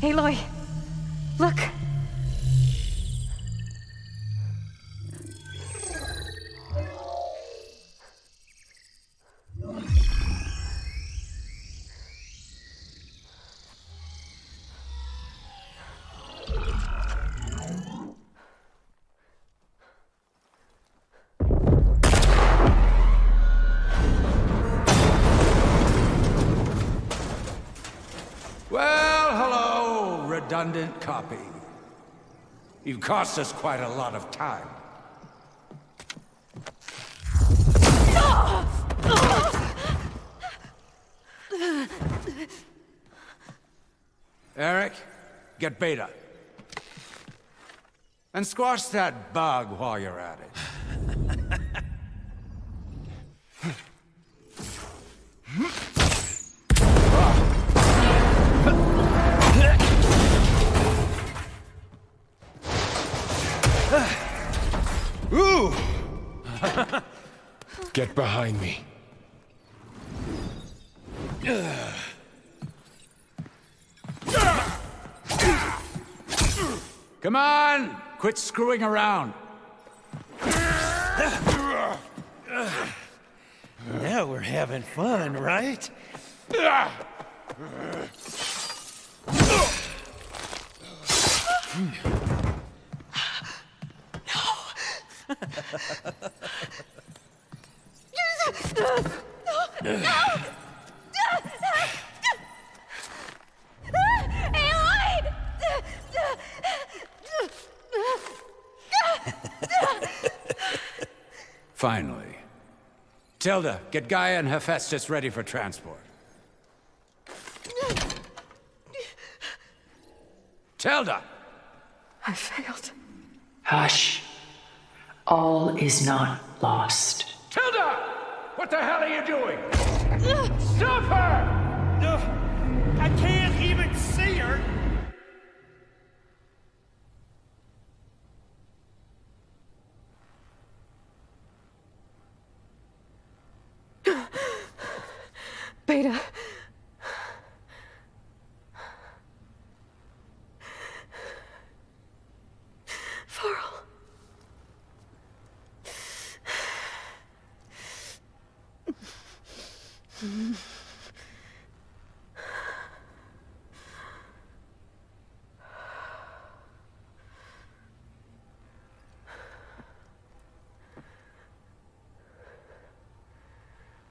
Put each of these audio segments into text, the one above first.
Aloy, look! Well, hello, redundant copy. You cost us quite a lot of time. Eric, get Beta. And squash that bug while you're at it. Ooh! Get behind me. Come on! Quit screwing around. Now we're having fun, right? Finally. Tilda, get Gaia and Hephaestus ready for transport. Tilda! I failed. Hush. All is not lost. Tilda! What the hell are you doing? Stop her! I can't even see her! Beta. Varl.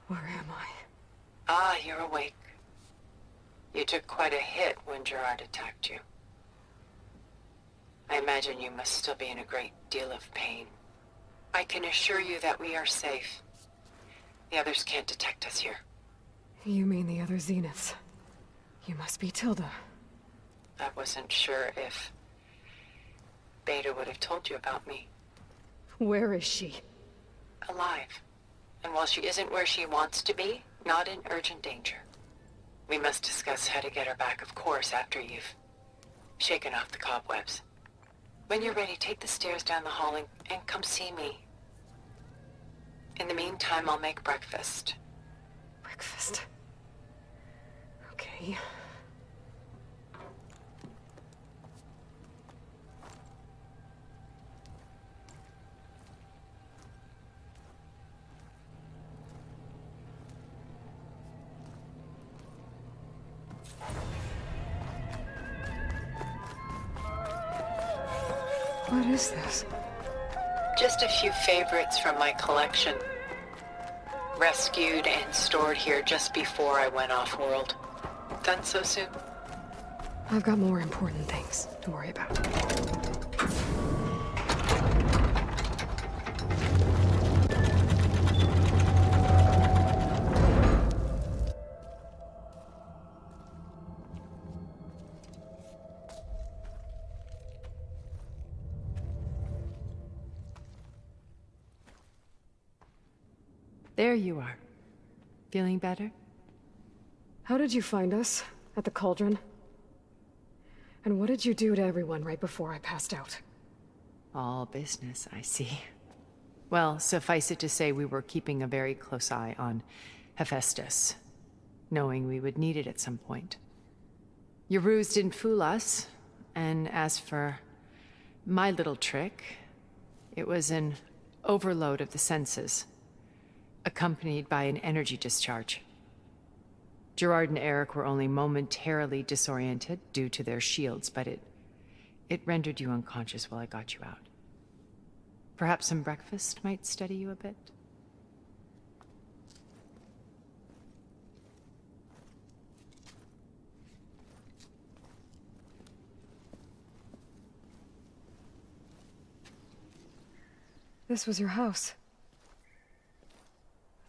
Where am I? Ah, you're awake. You took quite a hit when Gerard attacked you. I imagine you must still be in a great deal of pain. I can assure you that we are safe. The others can't detect us here. You mean the other Zeniths? You must be Tilda. I wasn't sure if Beta would have told you about me. Where is she? Alive. And while she isn't where she wants to be, not in urgent danger. We must discuss how to get her back, of course, after you've shaken off the cobwebs. When you're ready, take the stairs down the hall and come see me. In the meantime, I'll make breakfast. Breakfast. Okay. What is this? Just a few favorites from my collection. Rescued and stored here just before I went off-world. Done so soon? I've got more important things to worry about. There you are. Feeling better? How did you find us? At the cauldron? And what did you do to everyone right before I passed out? All business, I see. Well, suffice it to say we were keeping a very close eye on Hephaestus, knowing we would need it at some point. Your ruse didn't fool us, and as for my little trick, it was an overload of the senses, accompanied by an energy discharge. Gerard and Eric were only momentarily disoriented due to their shields, but it rendered you unconscious while I got you out. Perhaps some breakfast might steady you a bit? This was your house.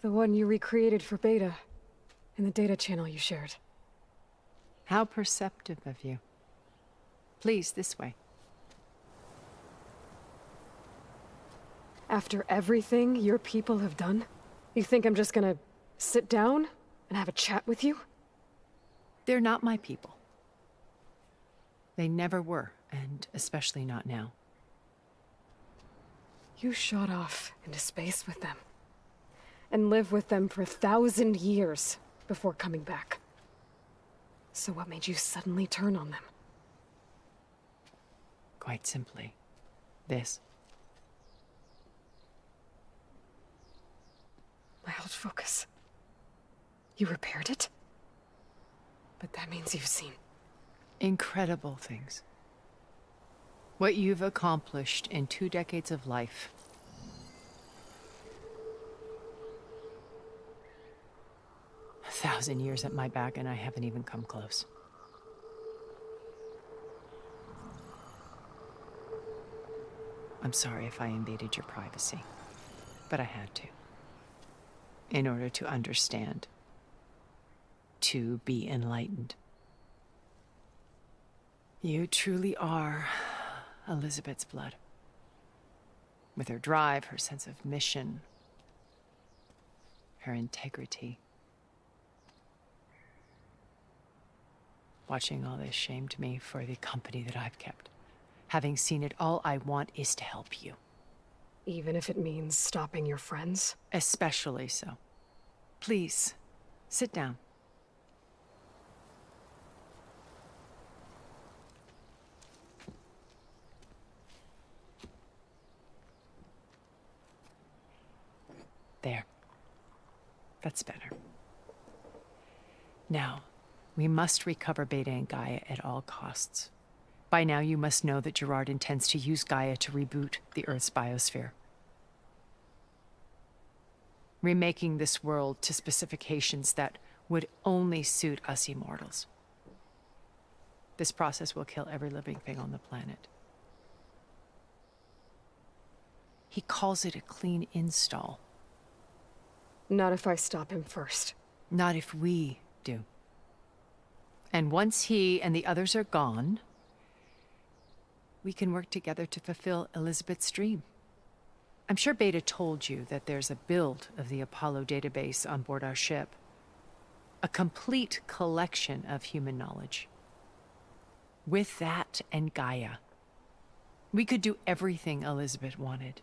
The one you recreated for Beta, in the data channel you shared. How perceptive of you. Please, this way. After everything your people have done, you think I'm just gonna sit down and have a chat with you? They're not my people. They never were, and especially not now. You shot off into space with them, and lived with them for 1,000 years before coming back. So what made you suddenly turn on them? Quite simply, this. My old focus. You repaired it? But that means you've seen... Incredible things. What you've accomplished in 2 decades of life. A 1,000 years at my back and I haven't even come close. I'm sorry if I invaded your privacy, but I had to. In order to understand. To be enlightened. You truly are Elizabeth's blood. With her drive, her sense of mission, her integrity. Watching all this shamed me for the company that I've kept. Having seen it, all I want is to help you. Even if it means stopping your friends? Especially so. Please, sit down. There. That's better. Now, we must recover Beta and Gaia at all costs. By now, you must know that Gerard intends to use Gaia to reboot the Earth's biosphere. Remaking this world to specifications that would only suit us immortals. This process will kill every living thing on the planet. He calls it a clean install. Not if I stop him first. Not if we do. And once he and the others are gone, we can work together to fulfill Elizabeth's dream. I'm sure Beta told you that there's a build of the Apollo database on board our ship. A complete collection of human knowledge. With that and Gaia, we could do everything Elizabeth wanted.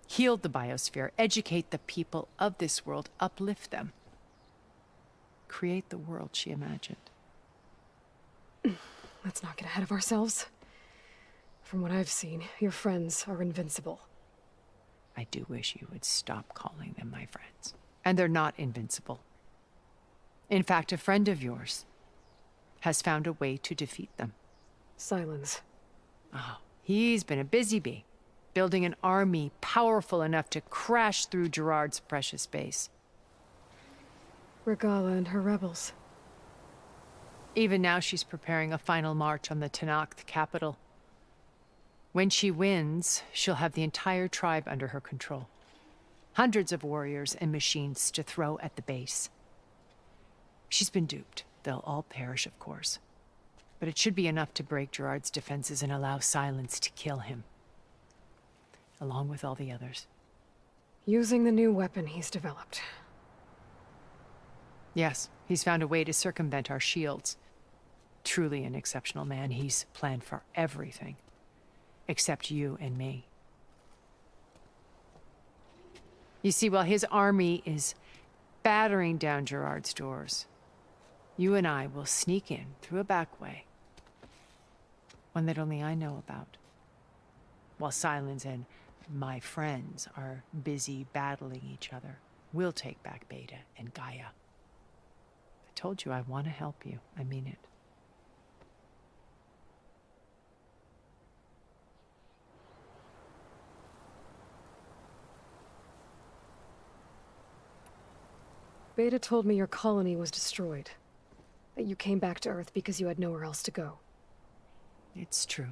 Heal the biosphere, educate the people of this world, uplift them. Create the world she imagined. Let's not get ahead of ourselves. From what I've seen, your friends are invincible. I do wish you would stop calling them my friends. And they're not invincible. In fact, a friend of yours has found a way to defeat them. Sylens. Oh, he's been a busy bee, building an army powerful enough to crash through Gerard's precious base. Regala and her rebels. Even now she's preparing a final march on the Tenakth capital. When she wins, she'll have the entire tribe under her control. Hundreds of warriors and machines to throw at the base. She's been duped. They'll all perish, of course. But it should be enough to break Gerard's defenses and allow Sylens to kill him. Along with all the others. Using the new weapon he's developed. Yes, he's found a way to circumvent our shields. Truly an exceptional man. He's planned for everything. Except you and me. You see, while his army is battering down Gerard's doors, You and I will sneak in through a back way. One that only I know about. While Sylens and my friends are busy battling each other, we'll take back Beta and Gaia. I told you I want to help you. I mean it. Beta told me your colony was destroyed. That you came back to Earth because you had nowhere else to go. It's true.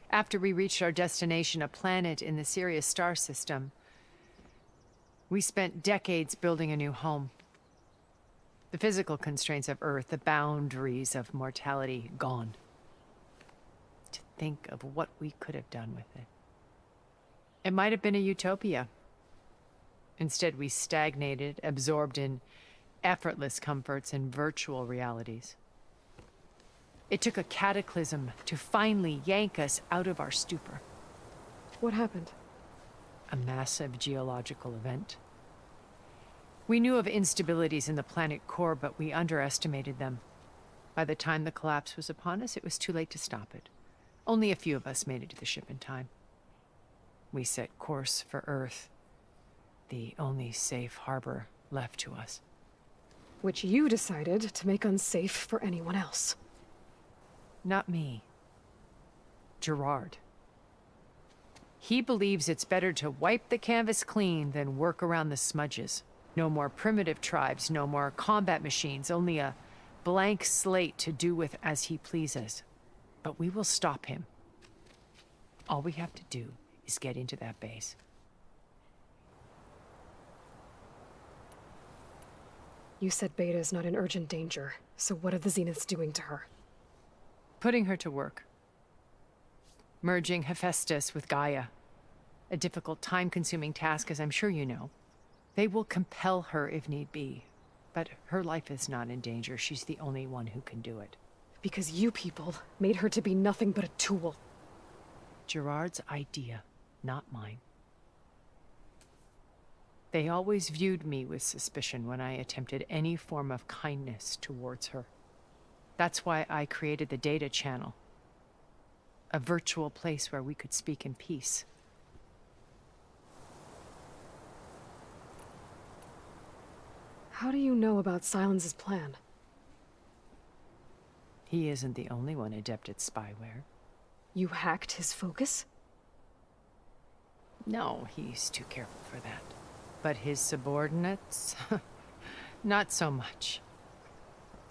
After we reached our destination, a planet in the Sirius star system, we spent decades building a new home. The physical constraints of Earth, the boundaries of mortality, gone. To think of what we could have done with it. It might have been a utopia. Instead, we stagnated, absorbed in effortless comforts and virtual realities. It took a cataclysm to finally yank us out of our stupor. What happened? A massive geological event. We knew of instabilities in the planet core, but we underestimated them. By the time the collapse was upon us, it was too late to stop it. Only a few of us made it to the ship in time. We set course for Earth, the only safe harbor left to us. Which you decided to make unsafe for anyone else. Not me. Gerard. He believes it's better to wipe the canvas clean than work around the smudges. No more primitive tribes, no more combat machines, only a blank slate to do with as he pleases. But we will stop him. All we have to do is get into that base. You said Beta is not in urgent danger, so what are the Zeniths doing to her? Putting her to work. Merging Hephaestus with Gaia. A difficult, time-consuming task, as I'm sure you know. They will compel her if need be. But her life is not in danger. She's the only one who can do it. Because you people made her to be nothing but a tool. Gerard's idea, not mine. They always viewed me with suspicion when I attempted any form of kindness towards her. That's why I created the data channel. A virtual place where we could speak in peace. How do you know about Sylens' plan? He isn't the only one adept at spyware. You hacked his focus? No, he's too careful for that. But his subordinates? Not so much.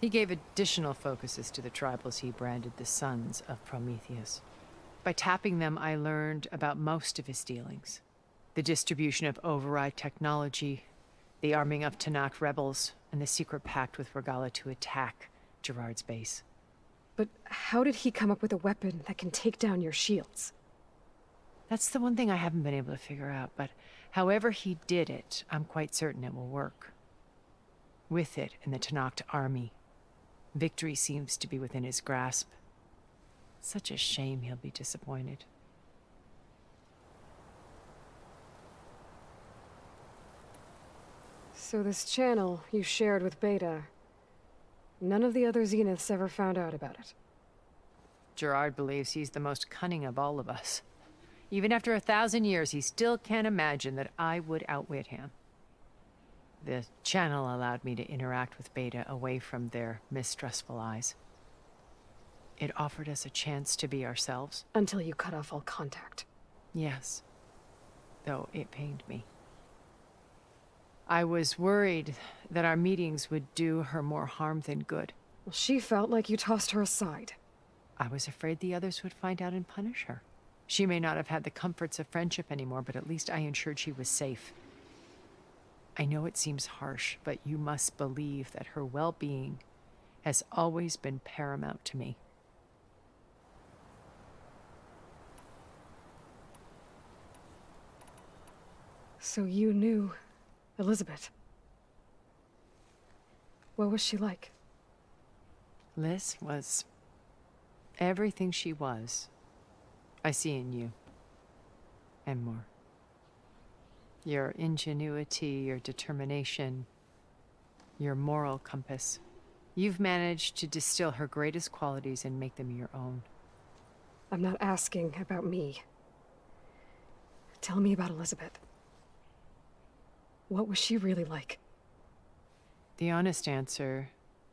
He gave additional focuses to the tribals he branded the Sons of Prometheus. By tapping them, I learned about most of his dealings. The distribution of override technology, the arming of Tanakh rebels, and the secret pact with Regala to attack Gerard's base. But how did he come up with a weapon that can take down your shields? That's the one thing I haven't been able to figure out, but however he did it, I'm quite certain it will work. With it and the Tanakh army, victory seems to be within his grasp. Such a shame he'll be disappointed. So this channel you shared with Beta, none of the other Zeniths ever found out about it. Gerard believes he's the most cunning of all of us. Even after 1,000 years, he still can't imagine that I would outwit him. The channel allowed me to interact with Beta away from their mistrustful eyes. It offered us a chance to be ourselves. Until you cut off all contact. Yes, though it pained me. I was worried that our meetings would do her more harm than good. Well, she felt like you tossed her aside. I was afraid the others would find out and punish her. She may not have had the comforts of friendship anymore, but at least I ensured she was safe. I know it seems harsh, but you must believe that her well-being has always been paramount to me. So you knew Elizabeth. What was she like? Liz was everything she was. I see in you. And more. Your ingenuity, your determination, your moral compass. You've managed to distill her greatest qualities and make them your own. I'm not asking about me. Tell me about Elizabeth. What was she really like? The honest answer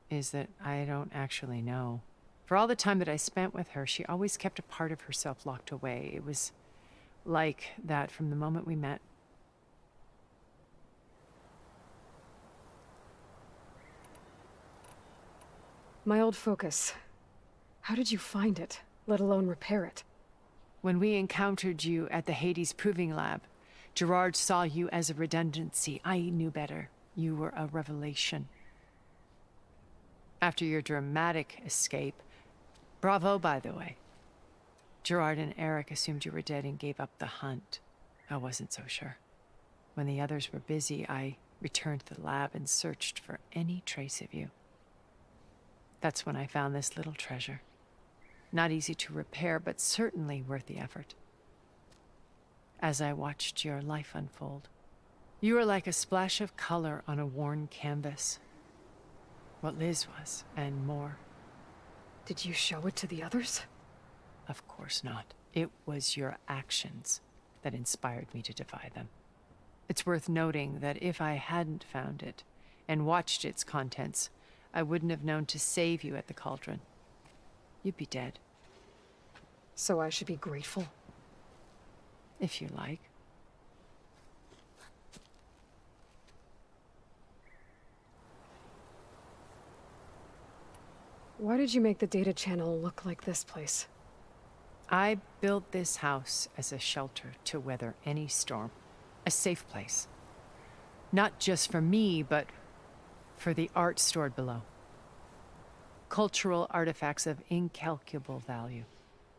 is that I don't actually know. For all the time that I spent with her, she always kept a part of herself locked away. It was like that from the moment we met. My old focus. How did you find it, let alone repair it? When we encountered you at the Hades Proving Lab, Gerard saw you as a redundancy. I knew better. You were a revelation. After your dramatic escape, bravo, by the way. Gerard and Eric assumed you were dead and gave up the hunt. I wasn't so sure. When the others were busy, I returned to the lab and searched for any trace of you. That's when I found this little treasure. Not easy to repair, but certainly worth the effort. As I watched your life unfold, you were like a splash of color on a worn canvas. What Liz was, and more. Did you show it to the others? Of course not. It was your actions that inspired me to defy them. It's worth noting that if I hadn't found it and watched its contents, I wouldn't have known to save you at the cauldron. You'd be dead. So I should be grateful? If you like. Why did you make the data channel look like this place? I built this house as a shelter to weather any storm. A safe place. Not just for me, but for the art stored below. Cultural artifacts of incalculable value.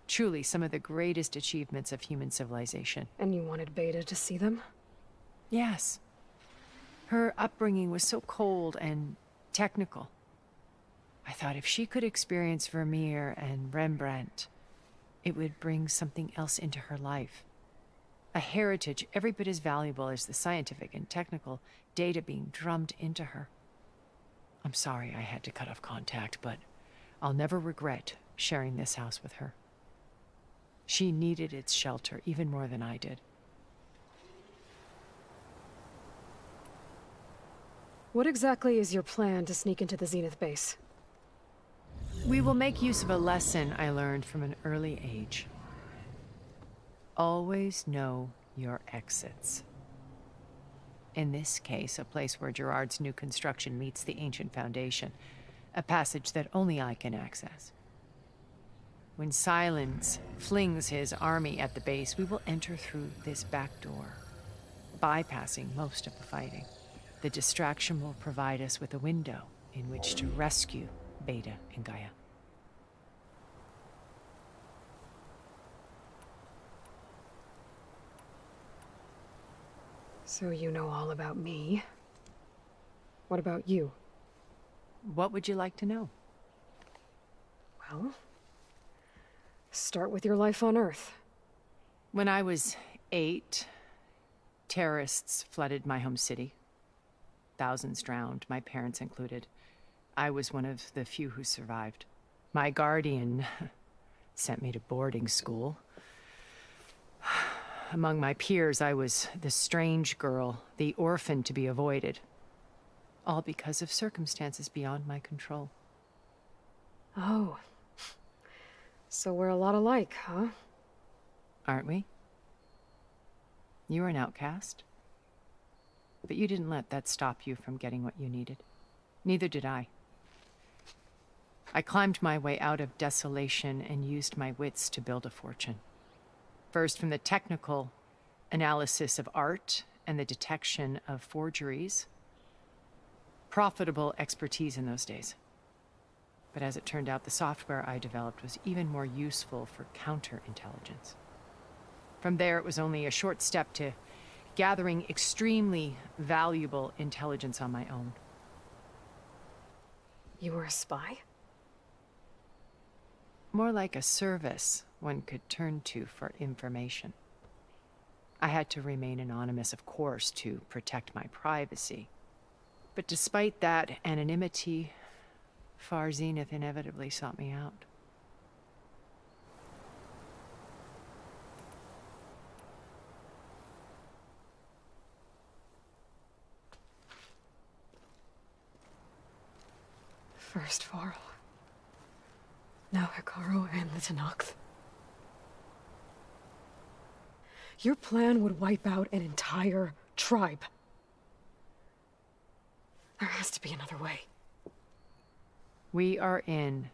Truly some of the greatest achievements of human civilization. And you wanted Beta to see them? Yes. Her upbringing was so cold and technical. I thought if she could experience Vermeer and Rembrandt, it would bring something else into her life. A heritage every bit as valuable as the scientific and technical data being drummed into her. I'm sorry I had to cut off contact, but I'll never regret sharing this house with her. She needed its shelter even more than I did. What exactly is your plan to sneak into the Zenith base? We will make use of a lesson I learned from an early age. Always know your exits. In this case, a place where Gerard's new construction meets the ancient foundation, a passage that only I can access. When Sylens flings his army at the base, we will enter through this back door, bypassing most of the fighting. The distraction will provide us with a window in which to rescue Beta and Gaia. So you know all about me. What about you? What would you like to know? Well, start with your life on Earth. When I was 8, terrorists flooded my home city. Thousands drowned, my parents included. I was one of the few who survived. My guardian sent me to boarding school. Among my peers, I was the strange girl, the orphan to be avoided. All because of circumstances beyond my control. Oh. So we're a lot alike, huh? Aren't we? You were an outcast. But you didn't let that stop you from getting what you needed. Neither did I. I climbed my way out of desolation and used my wits to build a fortune. First, from the technical analysis of art and the detection of forgeries. Profitable expertise in those days. But as it turned out, the software I developed was even more useful for counterintelligence. From there, it was only a short step to gathering extremely valuable intelligence on my own. You were a spy? More like a service one could turn to for information. I had to remain anonymous, of course, to protect my privacy. But despite that anonymity, Far Zenith inevitably sought me out. First Varl. Now Hikaru and the Tenakth. Your plan would wipe out an entire tribe. There has to be another way. We are in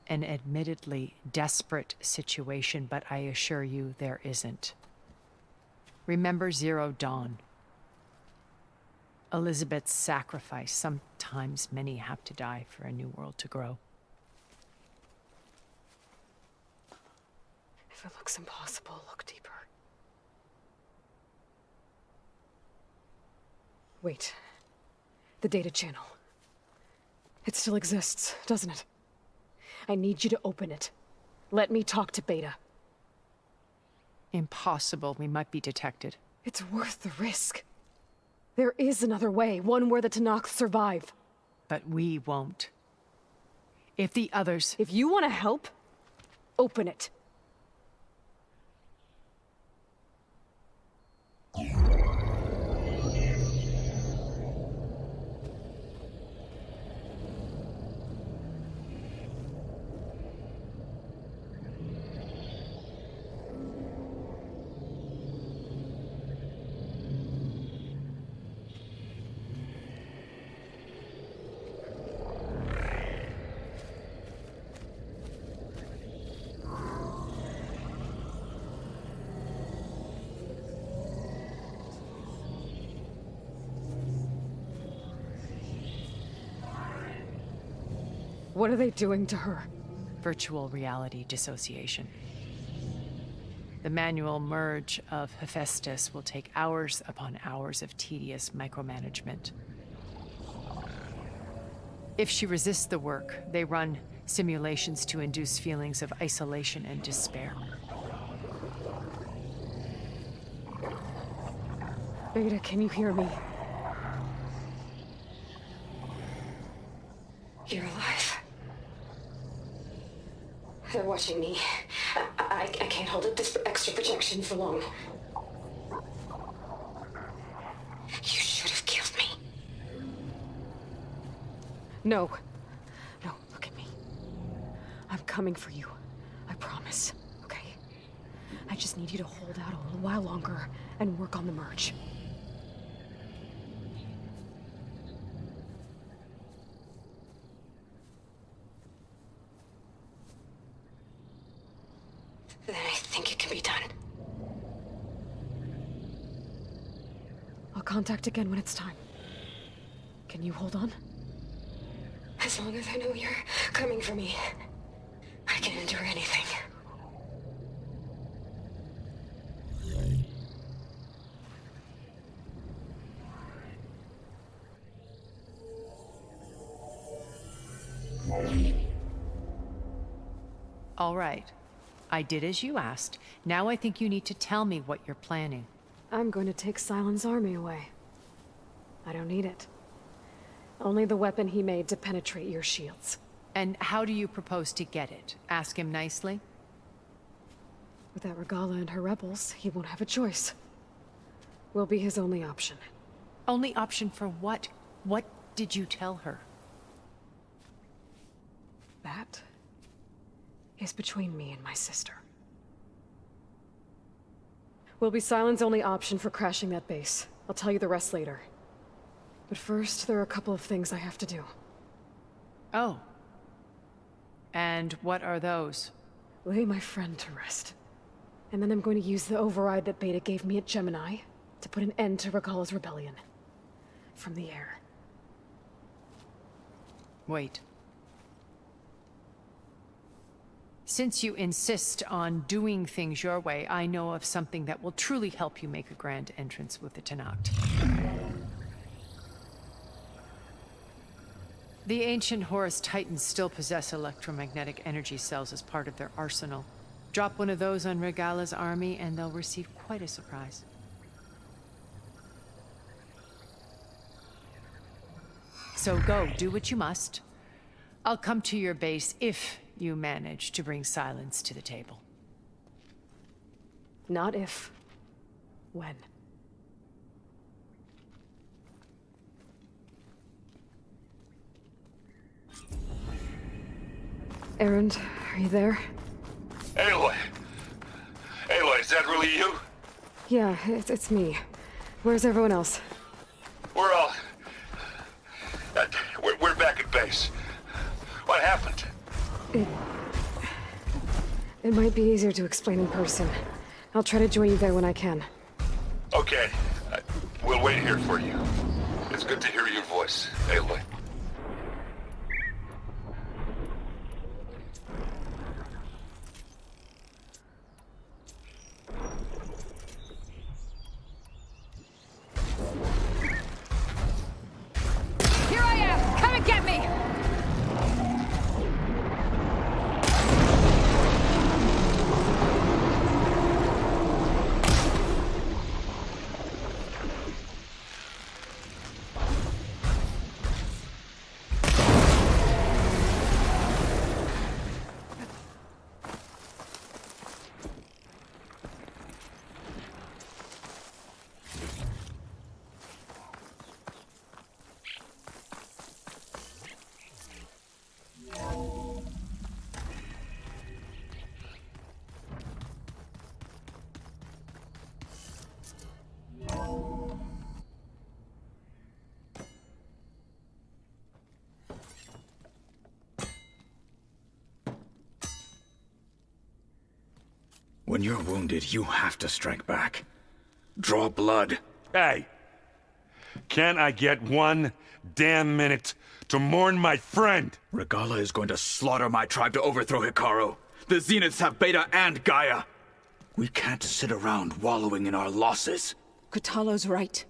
an admittedly desperate situation, but I assure you there isn't. Remember Zero Dawn. Elizabeth's sacrifice. Sometimes many have to die for a new world to grow. If it looks impossible, look deeper. Wait. The data channel. It still exists, doesn't it? I need you to open it. Let me talk to Beta. Impossible. We might be detected. It's worth the risk. There is another way, one where the Tenakth survive. But we won't. If the others... If you want to help, open it. What are they doing to her? Virtual reality dissociation. The manual merge of Hephaestus will take hours upon hours of tedious micromanagement. If she resists the work, they run simulations to induce feelings of isolation and despair. Beta, can you hear me? You're alive. They're watching me. I can't hold up this extra projection for long. You should have killed me. No. No, look at me. I'm coming for you. I promise, okay? I just need you to hold out a little while longer and work on the merge. Then I think it can be done. I'll contact again when it's time. Can you hold on? As long as I know you're coming for me, I can endure anything. All right. I did as you asked. Now I think you need to tell me what you're planning. I'm going to take Sylens' army away. I don't need it. Only the weapon he made to penetrate your shields. And how do you propose to get it? Ask him nicely? Without Regala and her rebels, he won't have a choice. We'll be his only option. Only option for what? What did you tell her? That is between me and my sister. Will be Sylens' only option for crashing that base. I'll tell you the rest later. But first, there are a couple of things I have to do. Oh. And what are those? Lay my friend to rest. And then I'm going to use the override that Beta gave me at Gemini to put an end to Regala's rebellion. From the air. Wait. Since you insist on doing things your way, I know of something that will truly help you make a grand entrance with the Tenakth. The ancient Horus Titans still possess electromagnetic energy cells as part of their arsenal. Drop one of those on Regala's army and they'll receive quite a surprise. So go, do what you must. I'll come to your base if you manage to bring Sylens to the table. Not if. When. Erend, are you there? Aloy! Aloy, is that really you? Yeah, it's me. Where's everyone else? We're all... we're back at base. What happened? It might be easier to explain in person. I'll try to join you there when I can. Okay. We'll wait here for you. It's good to hear your voice, Aloy. Here I am! Come and get me! When you're wounded, you have to strike back. Draw blood. Hey! Can I get 1 damn minute to mourn my friend? Regala is going to slaughter my tribe to overthrow Hikaru. The Zeniths have Beta and Gaia. We can't sit around wallowing in our losses. Kutalo's right.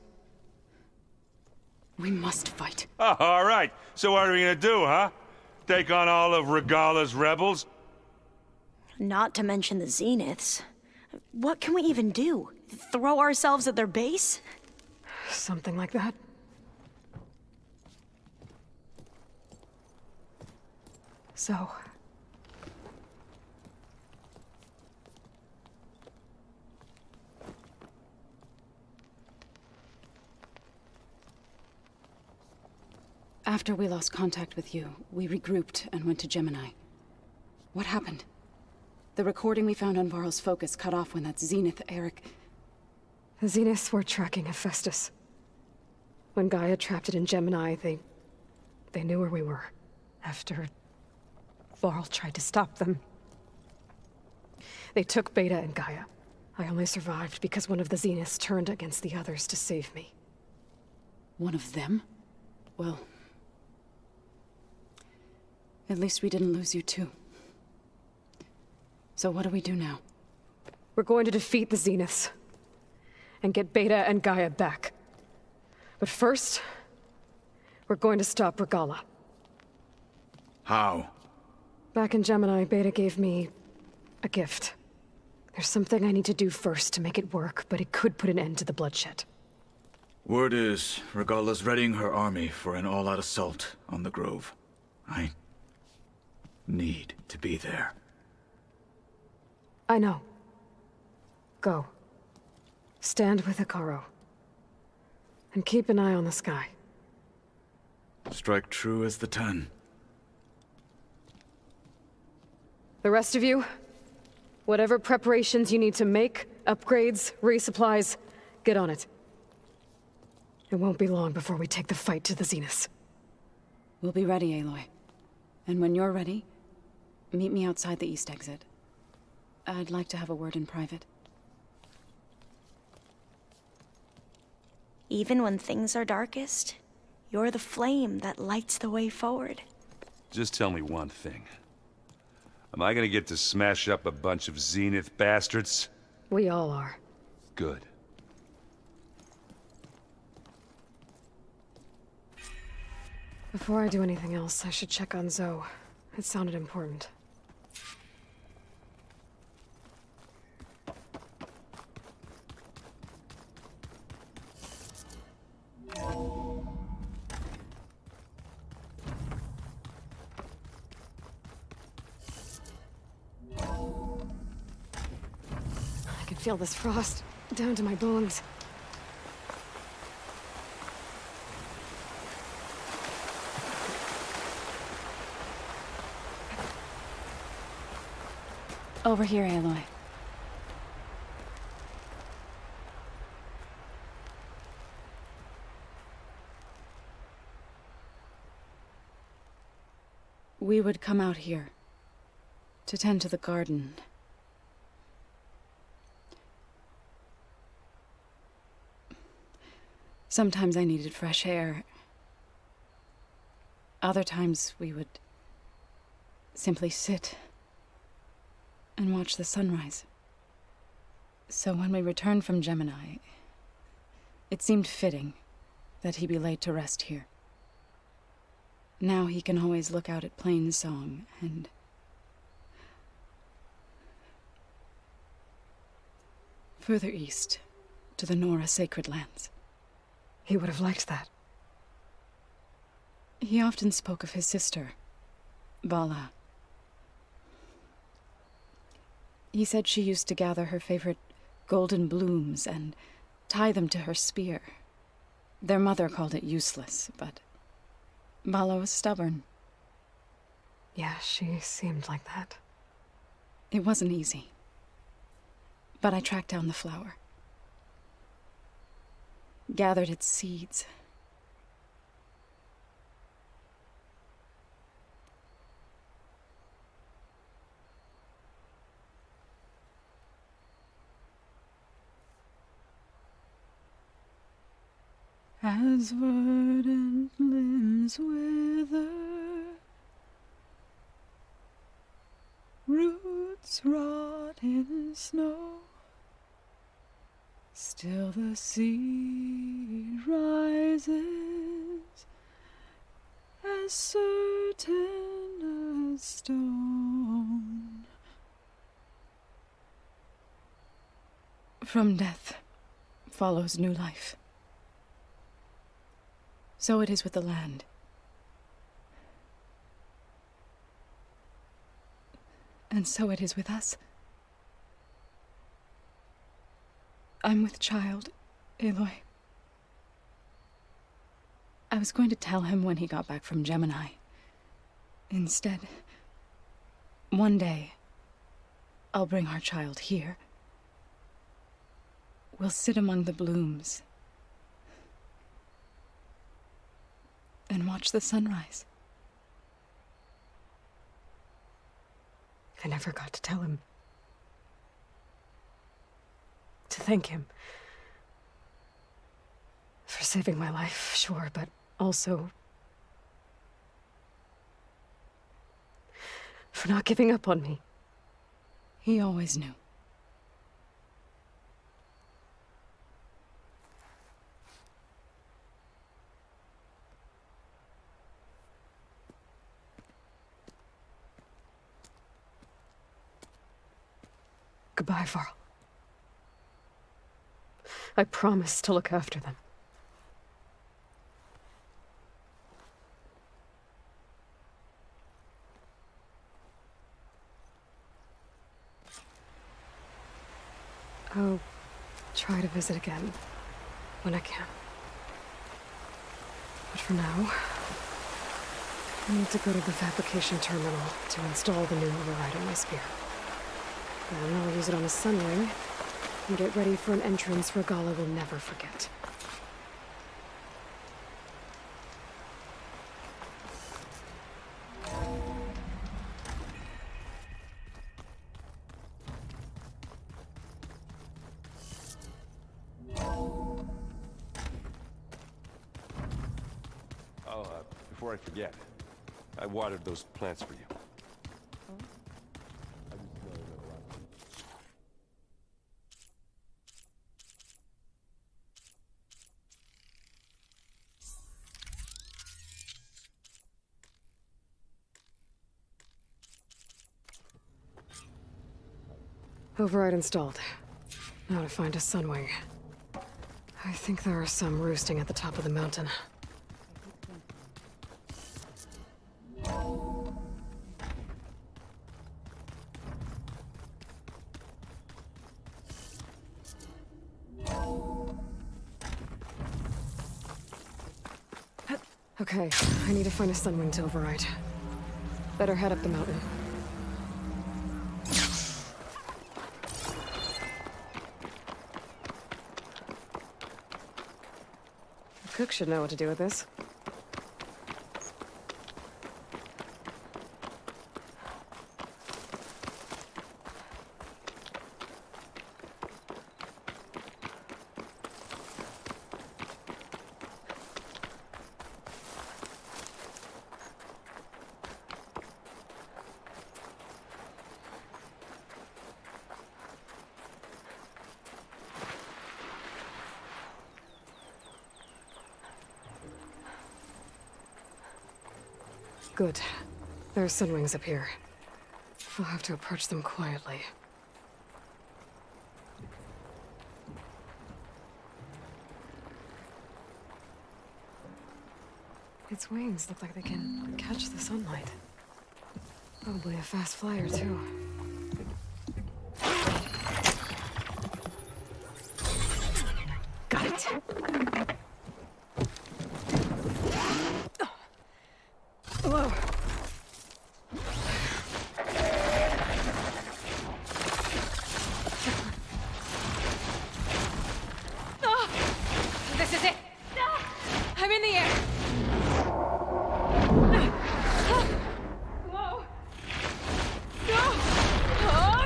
We must fight. Oh, all right. So what are we gonna do, huh? Take on all of Regala's rebels? Not to mention the Zeniths. What can we even do? Throw ourselves at their base? Something like that. So... After we lost contact with you, we regrouped and went to Gemini. What happened? The recording we found on Varl's focus cut off when that Zenith, Eric... The Zeniths were tracking Hephaestus. When Gaia trapped it in Gemini, they knew where we were. After... Varl tried to stop them. They took Beta and Gaia. I only survived because one of the Zeniths turned against the others to save me. One of them? Well... At least we didn't lose you too. So what do we do now? We're going to defeat the Zeniths. And get Beta and Gaia back. But first... we're going to stop Regala. How? Back in Gemini, Beta gave me... a gift. There's something I need to do first to make it work, but it could put an end to the bloodshed. Word is, Regala's readying her army for an all-out assault on the Grove. I... need to be there. I know. Go. Stand with Hikaru. And keep an eye on the sky. Strike true as the 10. The rest of you, whatever preparations you need to make, upgrades, resupplies, get on it. It won't be long before we take the fight to the Zeniths. We'll be ready, Aloy. And when you're ready, meet me outside the east exit. I'd like to have a word in private. Even when things are darkest, you're the flame that lights the way forward. Just tell me one thing. Am I gonna get to smash up a bunch of Zenith bastards? We all are. Good. Before I do anything else, I should check on Zoe. It sounded important. Feel this frost down to my bones. Over here, Aloy. We would come out here to tend to the garden. Sometimes I needed fresh air. Other times we would simply sit and watch the sunrise. So when we returned from Gemini, it seemed fitting that he be laid to rest here. Now he can always look out at Plainsong and further east to the Nora sacred lands. He would have liked that. He often spoke of his sister, Bala. He said she used to gather her favorite golden blooms and tie them to her spear. Their mother called it useless, but Bala was stubborn. Yeah, she seemed like that. It wasn't easy. But I tracked down the flower. Gathered its seeds. As verdant limbs wither, roots rot in snow, still the seed rises, as certain as stone. From death follows new life. So it is with the land. And so it is with us. I'm with child, Aloy. I was going to tell him when he got back from Gemini. Instead, one day, I'll bring our child here. We'll sit among the blooms and watch the sunrise. I never got to tell him. To thank him. For saving my life, sure, but also for not giving up on me. He always knew. Goodbye, Varl. I promise to look after them. I'll try to visit again when I can. But for now, I need to go to the fabrication terminal to install the new override on my spear. Then I'll use it on a sunring and get ready for an entrance Regala will never forget. Before I forget, I watered those plants for you. Override installed. Now to find a sunwing. I think there are some roosting at the top of the mountain. Okay, I need to find a sunwing to override. Better head up the mountain. The cook should know what to do with this. Good. There are sunwings up here. I'll have to approach them quietly. Its wings look like they can catch the sunlight. Probably a fast flyer, too. Got it. Whoa. Oh, this is it. I'm in the air. Whoa. Go. Oh.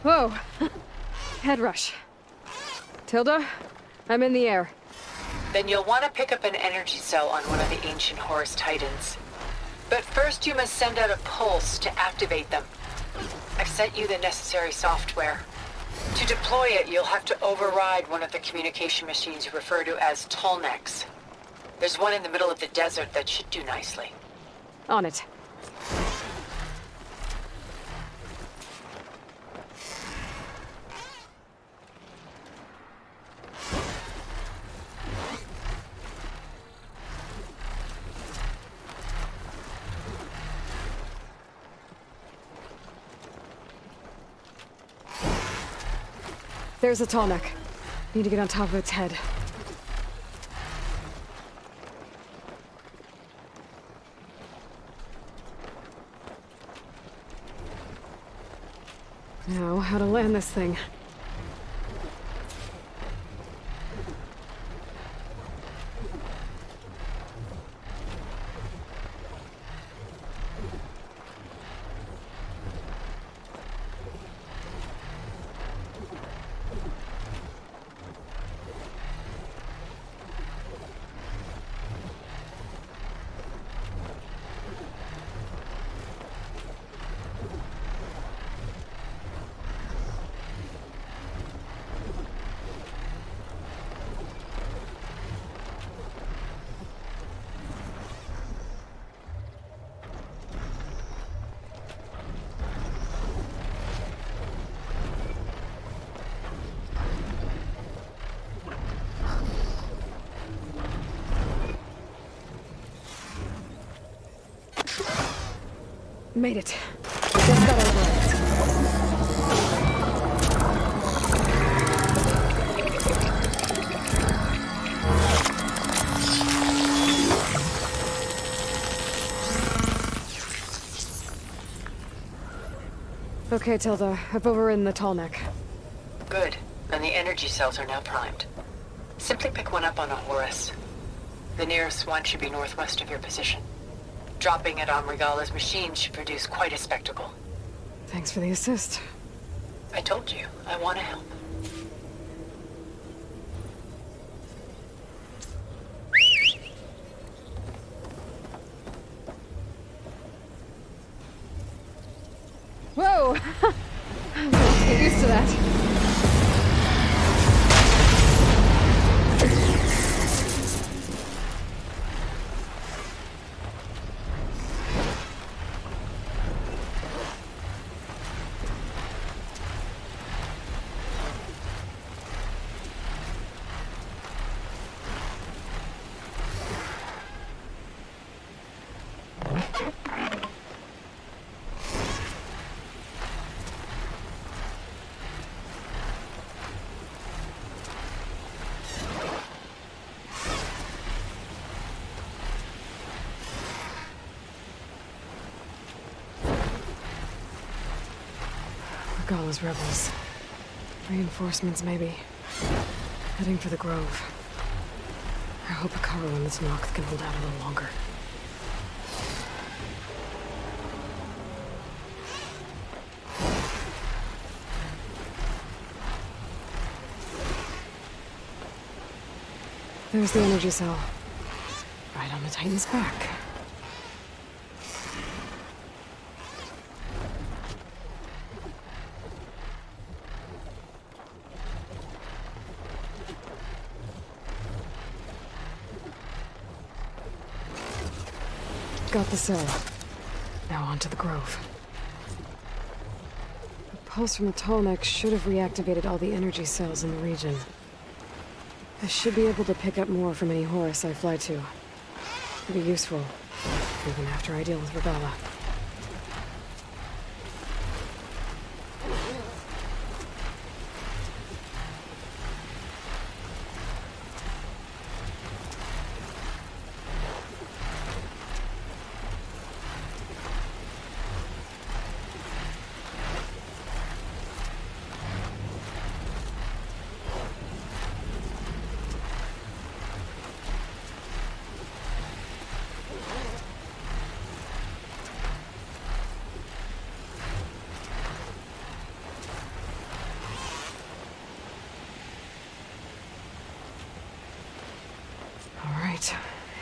Whoa. Head rush. Tilda, I'm in the air. Then you'll want to pick up an energy cell on one of the ancient Horus Titans. But first you must send out a pulse to activate them. I've sent you the necessary software. To deploy it, you'll have to override one of the communication machines you refer to as Tallnecks. There's one in the middle of the desert that should do nicely. On it. There's a tall neck. Need to get on top of its head. Now, how to land this thing. Made it. Just got over it. Okay, Tilda. I've overridden the tall neck. Good. And the energy cells are now primed. Simply pick one up on a Horus. The nearest one should be northwest of your position. Dropping it on Regala's machine should produce quite a spectacle. Thanks for the assist. I told you, I want to help. Whoa! Get used to that. Regala's rebels. Reinforcements, maybe. Heading for the Grove. I hope Hikaru and this Noct can hold out a little longer. There's the energy cell. Right on the Titan's back. Got the cell. Now on to the Grove. The pulse from the Tallneck should have reactivated all the energy cells in the region. I should be able to pick up more from any Horus I fly to. It'll be useful, even after I deal with Regala.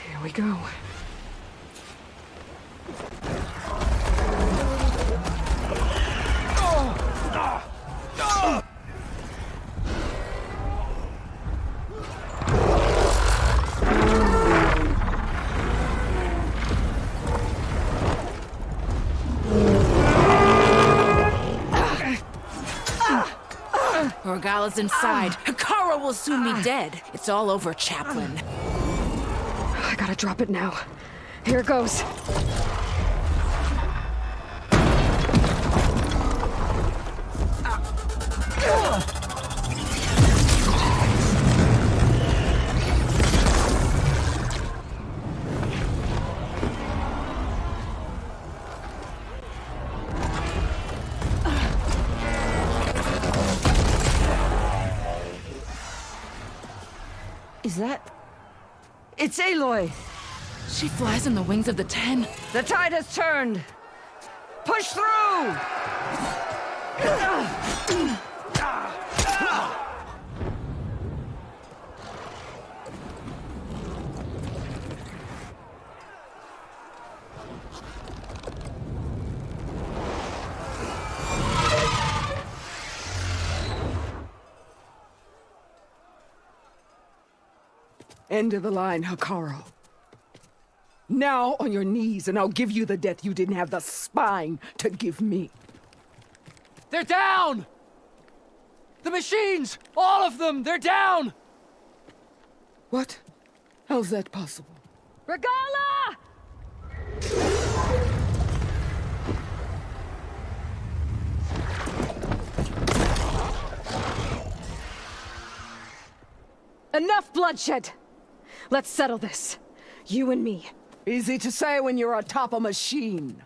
Here we go. Regala's inside. Hikaru will soon be dead. It's all over, Chaplain. I gotta drop it now. Here goes. Is that... It's Aloy! She flies on the wings of the 10. The tide has turned! Push through! End of the line, Hikaru. Now on your knees, and I'll give you the death you didn't have the spine to give me. They're down! The machines! All of them! They're down! What? How's that possible? Regala! Enough bloodshed! Let's settle this. You and me. Easy to say when you're atop a machine.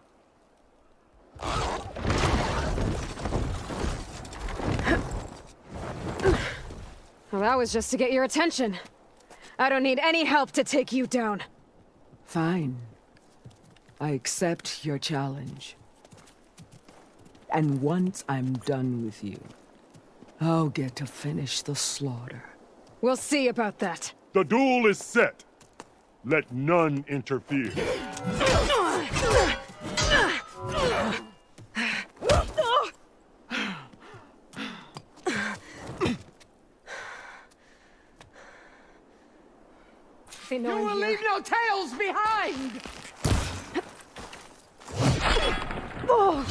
Well, that was just to get your attention. I don't need any help to take you down. Fine. I accept your challenge. And once I'm done with you, I'll get to finish the slaughter. We'll see about that. The duel is set. Let none interfere. You will leave no tails behind! Oh.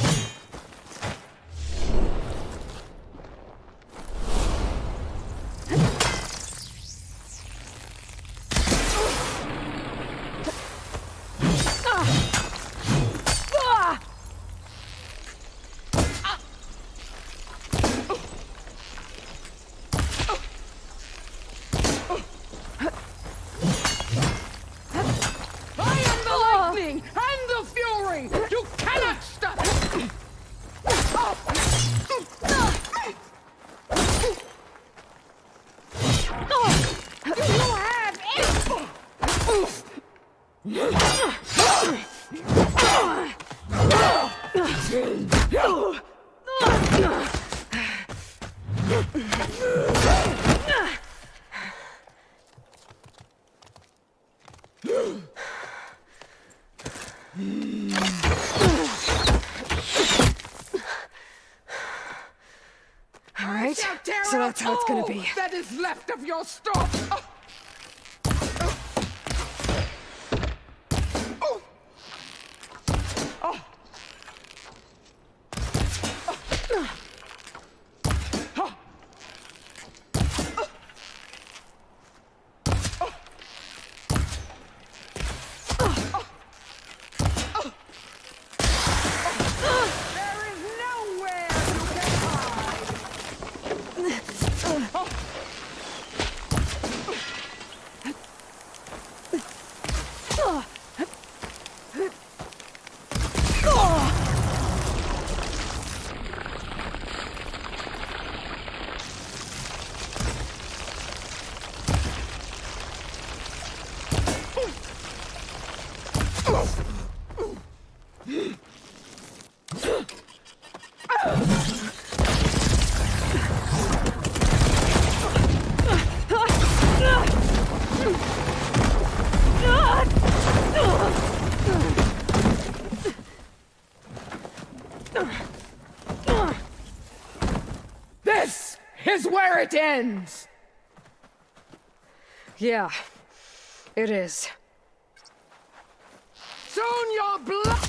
All right, so that's how it's gonna be. That is left of your store. This is where it ends! Yeah, it is. Soon your blood...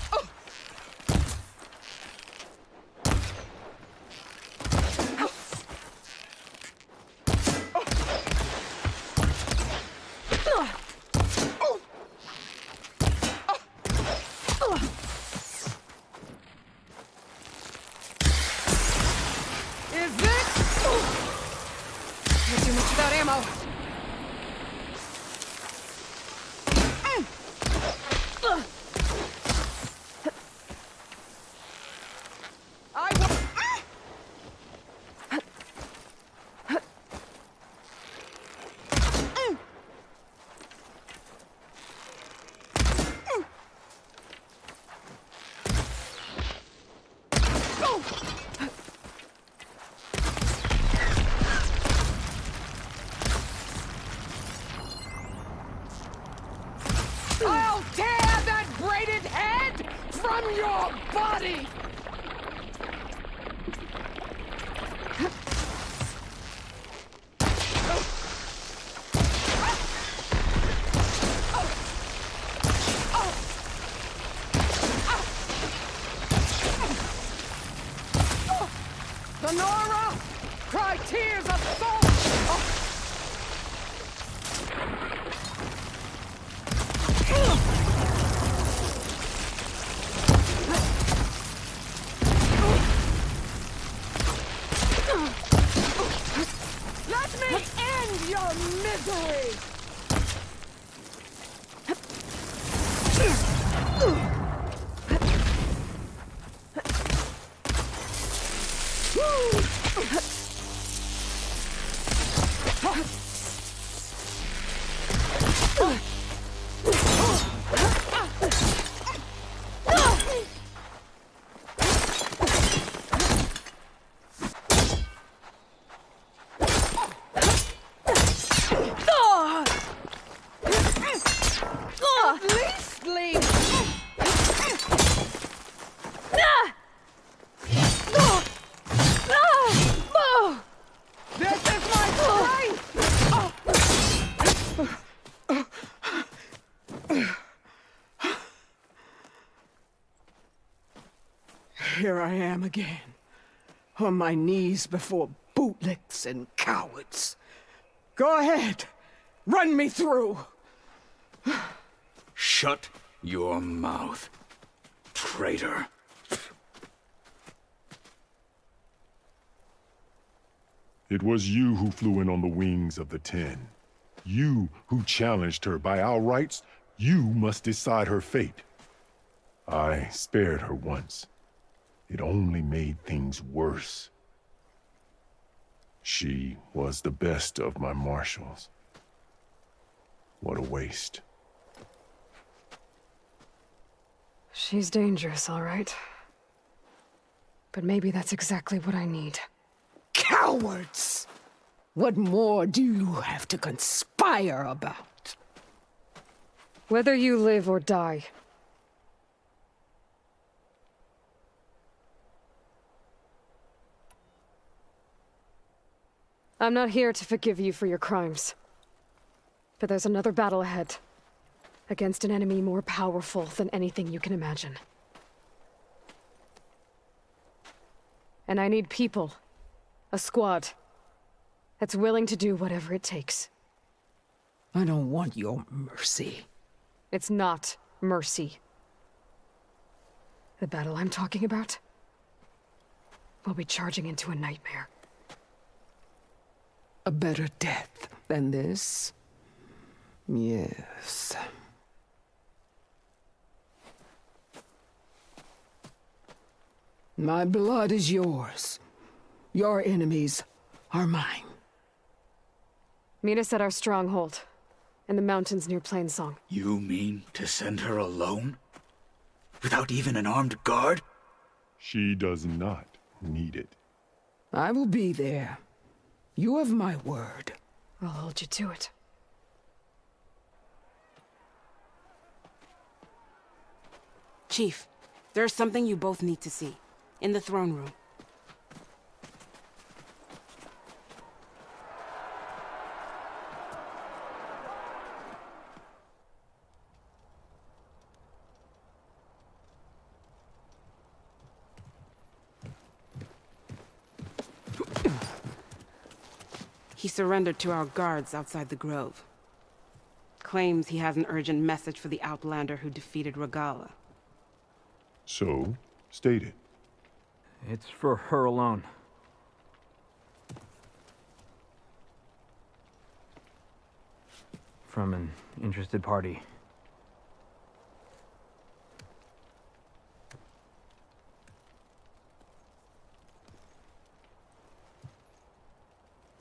Not too much without ammo. I'll tear that braided head from your body! Sonora! Cry tears of soul! Let me end your misery! At least leave. This is my Here I am again, on my knees before bootlicks and cowards. Go ahead, run me through. Shut your mouth, traitor. It was you who flew in on the wings of the 10. You who challenged her. By our rights, you must decide her fate. I spared her once. It only made things worse. She was the best of my marshals. What a waste. She's dangerous, all right. But maybe that's exactly what I need. Cowards! What more do you have to conspire about? Whether you live or die. I'm not here to forgive you for your crimes. But there's another battle ahead. Against an enemy more powerful than anything you can imagine. And I need people. A squad. That's willing to do whatever it takes. I don't want your mercy. It's not mercy. The battle I'm talking about will be charging into a nightmare. A better death than this? Yes. My blood is yours. Your enemies are mine. Meet us at our stronghold, in the mountains near Plainsong. You mean to send her alone? Without even an armed guard? She does not need it. I will be there. You have my word. I'll hold you to it. Chief, there's something you both need to see. In the throne room. He surrendered to our guards outside the grove. Claims he has an urgent message for the Outlander who defeated Regala. So, state it. It's for her alone. From an interested party.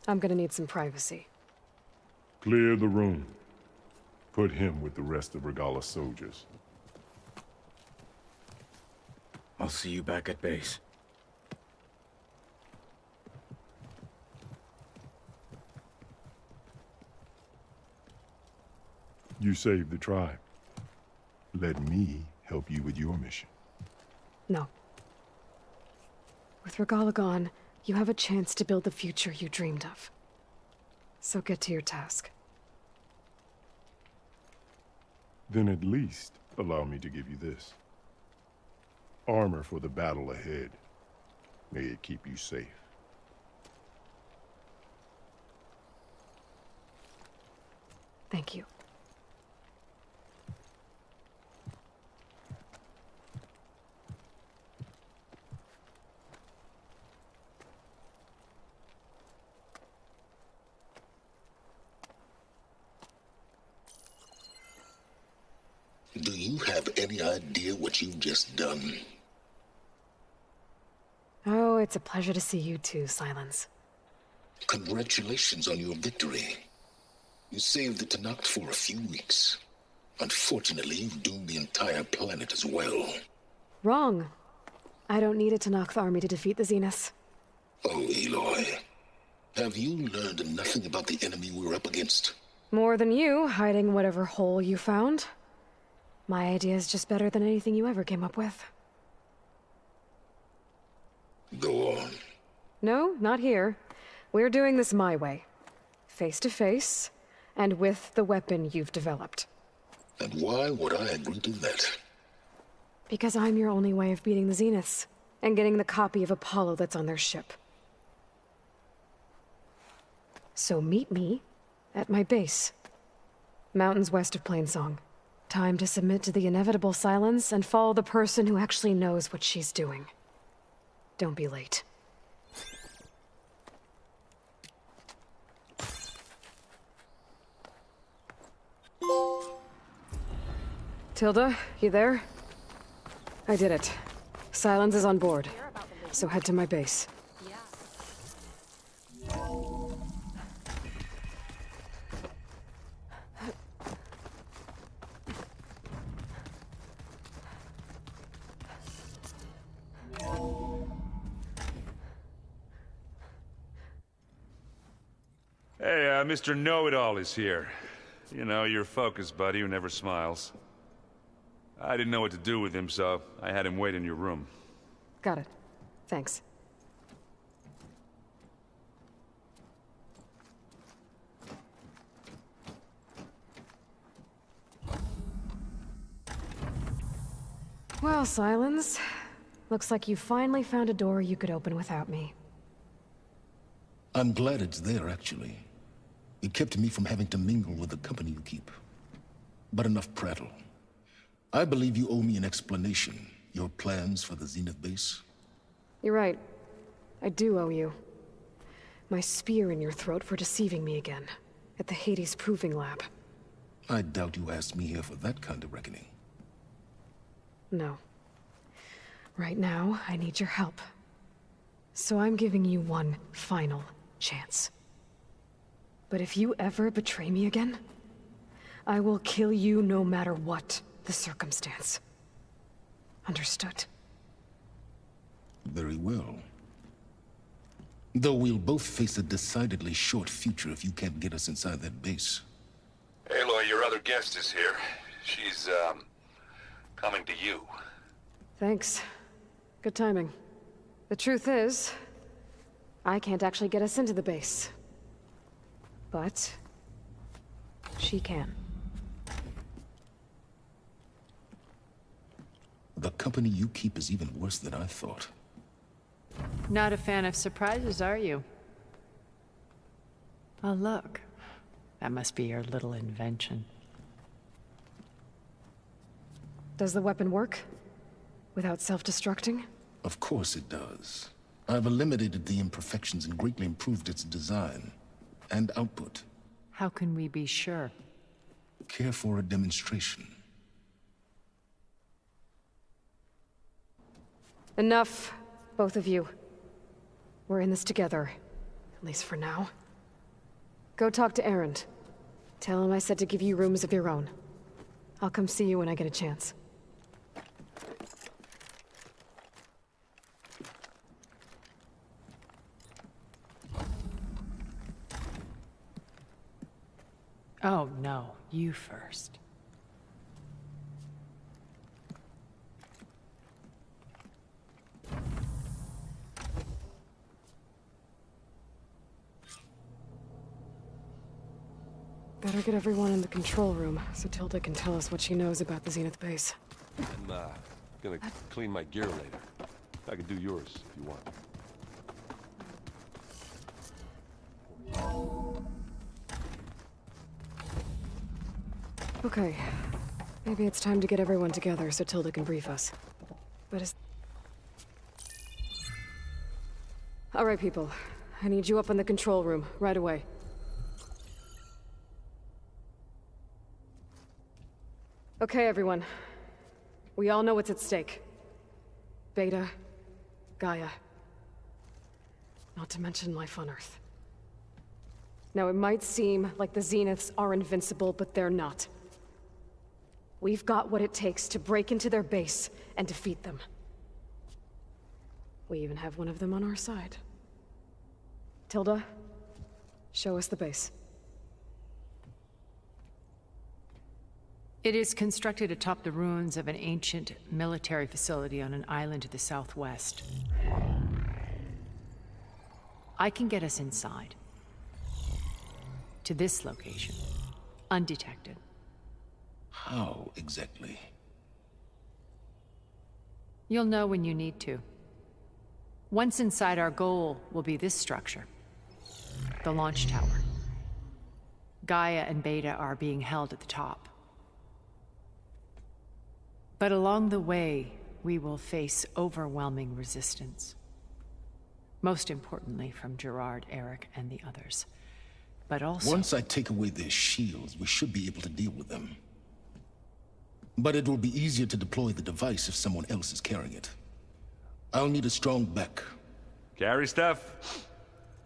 I'm gonna need some privacy. Clear the room. Put him with the rest of Regala's soldiers. I'll see you back at base. You saved the tribe. Let me help you with your mission. No. With Regala gone, you have a chance to build the future you dreamed of. So get to your task. Then at least allow me to give you this. Armor for the battle ahead. May it keep you safe. Thank you. Do you have any idea what you've just done? Oh, it's a pleasure to see you too, Sylens. Congratulations on your victory. You saved the Tenakth for a few weeks. Unfortunately, you've doomed the entire planet as well. Wrong. I don't need a Tenakth army to defeat the Zeniths. Oh, Aloy. Have you learned nothing about the enemy we're up against? More than you, hiding whatever hole you found. My idea is just better than anything you ever came up with. Go on. No, not here. We're doing this my way. Face to face, and with the weapon you've developed. And why would I agree to that? Because I'm your only way of beating the Zeniths, and getting the copy of Apollo that's on their ship. So meet me at my base. Mountains west of Plainsong. Time to submit to the inevitable silence and follow the person who actually knows what she's doing. Don't be late. Tilda, you there? I did it. Sylens is on board, so head to my base. Hey, Mr. Know-It-All is here. You know, your focus buddy who never smiles. I didn't know what to do with him, so I had him wait in your room. Got it. Thanks. Well, Sylens. Looks like you finally found a door you could open without me. I'm glad it's there, actually. It kept me from having to mingle with the company you keep. But enough prattle. I believe you owe me an explanation. Your plans for the Zenith base? You're right. I do owe you. My spear in your throat for deceiving me again. At the Hades Proving Lab. I doubt you asked me here for that kind of reckoning. No. Right now, I need your help. So I'm giving you one final chance. But if you ever betray me again, I will kill you no matter what the circumstance. Understood? Very well. Though we'll both face a decidedly short future if you can't get us inside that base. Aloy, your other guest is here. She's, coming to you. Thanks. Good timing. The truth is, I can't actually get us into the base. But she can. The company you keep is even worse than I thought. Not a fan of surprises, are you? Oh, look. That must be your little invention. Does the weapon work? Without self-destructing? Of course it does. I've eliminated the imperfections and greatly improved its design and output. How can we be sure? Care for a demonstration? Enough, both of you. We're in this together, at least for now. Go talk to Erend. Tell him I said to give you rooms of your own. I'll come see you when I get a chance. Oh, no. You first. Better get everyone in the control room, so Tilda can tell us what she knows about the Zenith base. I'm, gonna clean my gear later. I can do yours if you want. Okay. Maybe it's time to get everyone together so Tilda can brief us. But is... All right, people. I need you up in the control room, right away. Okay, everyone. We all know what's at stake. Beta, Gaia. Not to mention life on Earth. Now, it might seem like the Zeniths are invincible, but they're not. We've got what it takes to break into their base and defeat them. We even have one of them on our side. Tilda, show us the base. It is constructed atop the ruins of an ancient military facility on an island to the southwest. I can get us inside. To this location. Undetected. How exactly? You'll know when you need to. Once inside, our goal will be this structure. The launch tower. Gaia and Beta are being held at the top. But along the way, we will face overwhelming resistance. Most importantly from Gerard, Eric, and the others. But also... Once I take away their shields, we should be able to deal with them. But it will be easier to deploy the device if someone else is carrying it. I'll need a strong back. Carry stuff?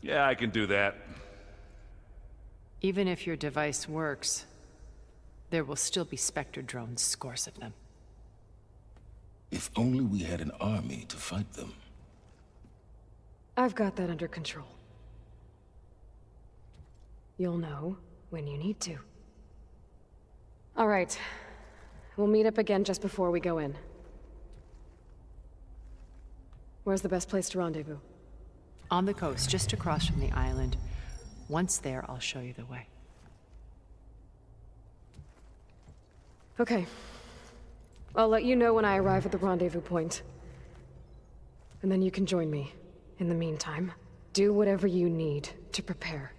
Yeah, I can do that. Even if your device works, there will still be Spectre drones, scores of them. If only we had an army to fight them. I've got that under control. You'll know when you need to. All right. We'll meet up again just before we go in. Where's the best place to rendezvous? On the coast, just across from the island. Once there, I'll show you the way. Okay. I'll let you know when I arrive at the rendezvous point. And then you can join me. In the meantime, do whatever you need to prepare.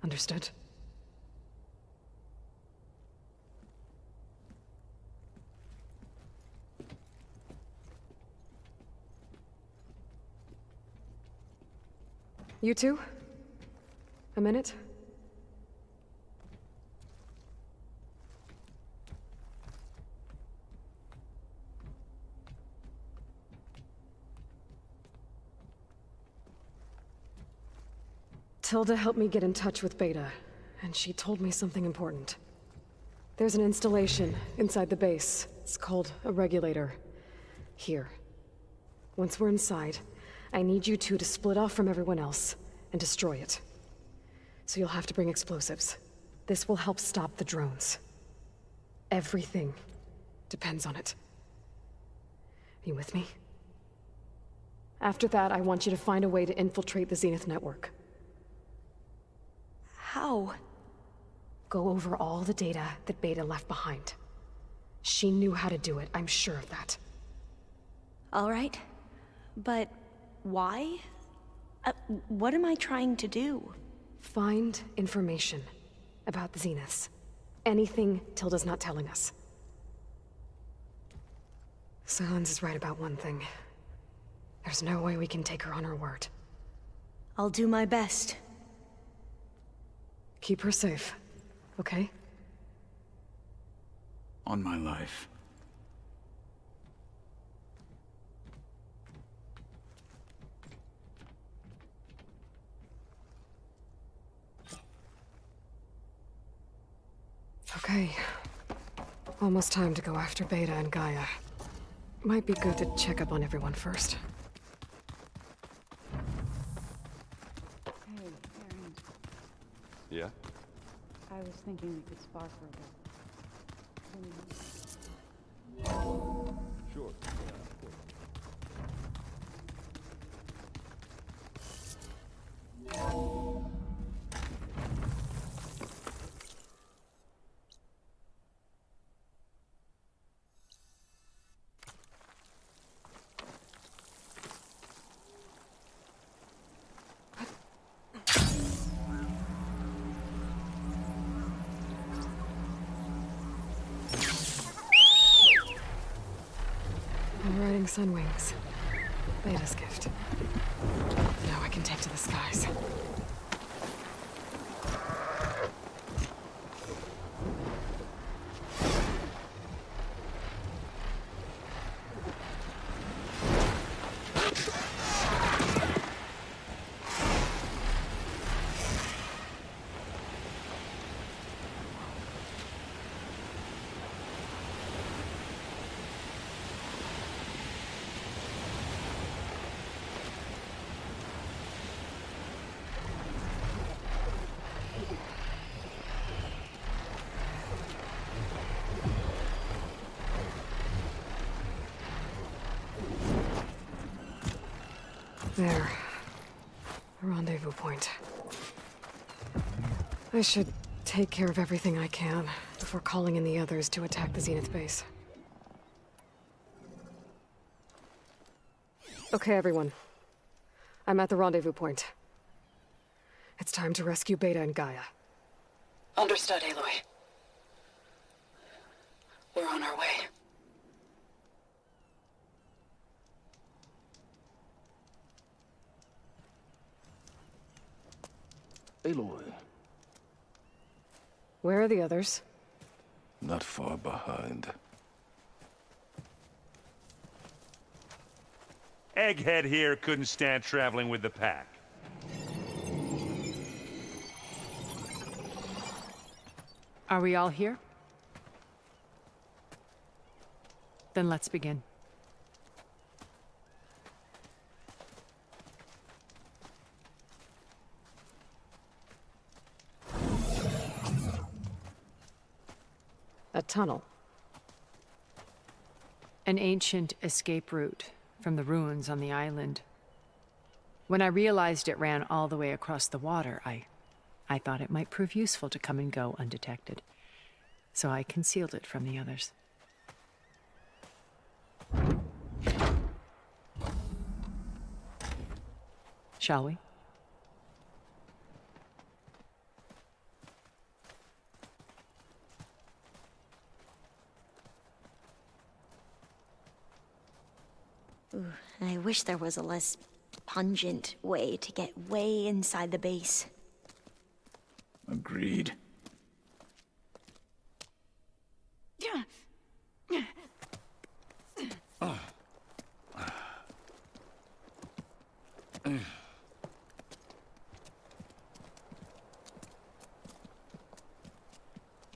Understood? You two? A minute? Tilda helped me get in touch with Beta, and she told me something important. There's an installation inside the base. It's called a regulator. Here. Once we're inside, I need you two to split off from everyone else and destroy it. So you'll have to bring explosives. This will help stop the drones. Everything depends on it. Are you with me? After that, I want you to find a way to infiltrate the Zenith network. How? Go over all the data that Beta left behind. She knew how to do it, I'm sure of that. All right. But why? What am I trying to do? Find information about the Zeniths. Anything Tilda's not telling us. Sylens is right about one thing. There's no way we can take her on her word. I'll do my best. Keep her safe, okay? On my life. Okay. Almost time to go after Beta and Gaia. Might be good to check up on everyone first. Hey, Aaron. Yeah? I was thinking we could spar for a bit. Sure. I'm riding Sunwings. Beta's gift. Now I can take to the skies. There. The rendezvous point. I should take care of everything I can before calling in the others to attack the Zenith base. Okay, everyone. I'm at the rendezvous point. It's time to rescue Beta and Gaia. Understood, Aloy. We're on our way. Aloy. Where are the others? Not far behind. Egghead here couldn't stand traveling with the pack. Are we all here? Then let's begin. A tunnel. An ancient escape route from the ruins on the island. When I realized it ran all the way across the water, I thought it might prove useful to come and go undetected. So I concealed it from the others. Shall we? Ooh, I wish there was a less pungent way to get way inside the base. Agreed.